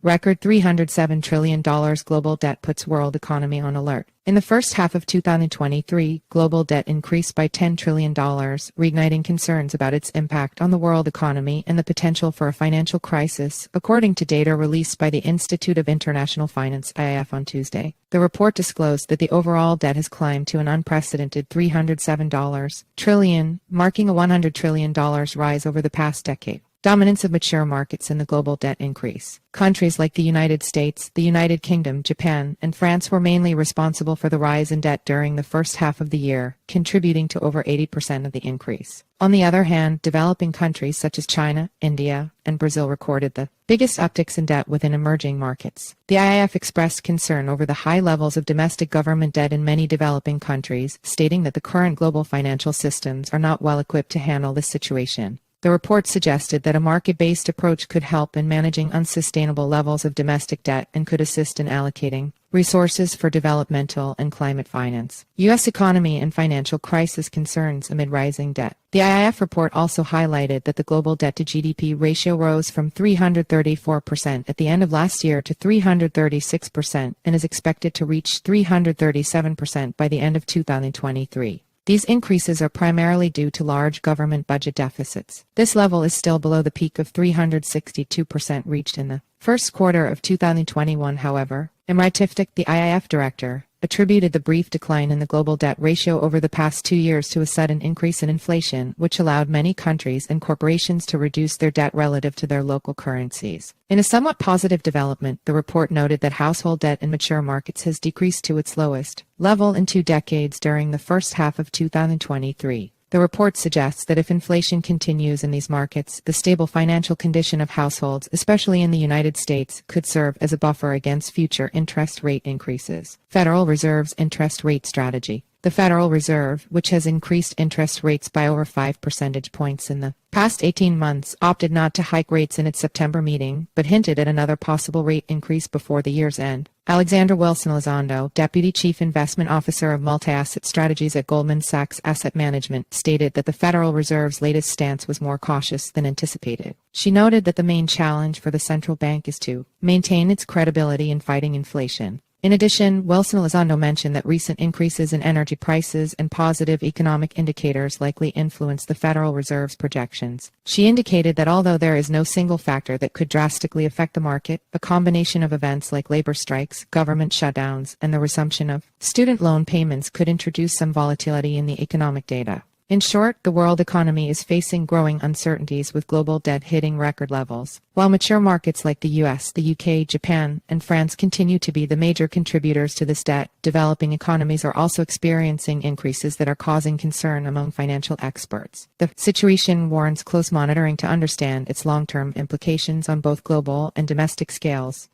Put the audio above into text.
Record $307 trillion global debt puts world economy on alert. In the first half of 2023, global debt increased by $10 trillion, reigniting concerns about its impact on the world economy and the potential for a financial crisis, according to data released by the Institute of International Finance (IIF) on Tuesday. The report disclosed that the overall debt has climbed to an unprecedented $307 trillion, marking a $100 trillion rise over the past decade. Dominance of mature markets in the global debt increase. Countries like the United States, the United Kingdom, Japan, and France were mainly responsible for the rise in debt during the first half of the year, contributing to over 80% of the increase. On the other hand, developing countries such as China, India, and Brazil recorded the biggest upticks in debt within emerging markets. The IIF expressed concern over the high levels of domestic government debt in many developing countries, stating that the current global financial systems are not well equipped to handle this situation. The report suggested that a market-based approach could help in managing unsustainable levels of domestic debt and could assist in allocating resources for developmental and climate finance. U.S. economy and financial crisis concerns amid rising debt. The IIF report also highlighted that the global debt-to-GDP ratio rose from 334% at the end of last year to 336% and is expected to reach 337% by the end of 2023. These increases are primarily due to large government budget deficits. This level is still below the peak of 362% reached in the first quarter of 2021, however. Imre Tiftik, the IIF director, attributed the brief decline in the global debt ratio over the past 2 years to a sudden increase in inflation, which allowed many countries and corporations to reduce their debt relative to their local currencies. In a somewhat positive development, the report noted that household debt in mature markets has decreased to its lowest level in 2 decades during the first half of 2023. The report suggests that if inflation continues in these markets, the stable financial condition of households, especially in the United States, could serve as a buffer against future interest rate increases. Federal Reserve's interest rate strategy. The Federal Reserve, which has increased interest rates by over 5 percentage points in the past 18 months, opted not to hike rates in its September meeting, but hinted at another possible rate increase before the year's end. Alexandra Wilson-Elizondo, Deputy Chief Investment Officer of Multi-Asset Strategies at Goldman Sachs Asset Management, stated that the Federal Reserve's latest stance was more cautious than anticipated. She noted that the main challenge for the central bank is to maintain its credibility in fighting inflation. In addition, Wilson-Elizondo mentioned that recent increases in energy prices and positive economic indicators likely influence the Federal Reserve's projections. She indicated that although there is no single factor that could drastically affect the market, a combination of events like labor strikes, government shutdowns, and the resumption of student loan payments could introduce some volatility in the economic data. In short, the world economy is facing growing uncertainties with global debt hitting record levels. While mature markets like the US, the UK, Japan, and France continue to be the major contributors to this debt, developing economies are also experiencing increases that are causing concern among financial experts. The situation warrants close monitoring to understand its long-term implications on both global and domestic scales.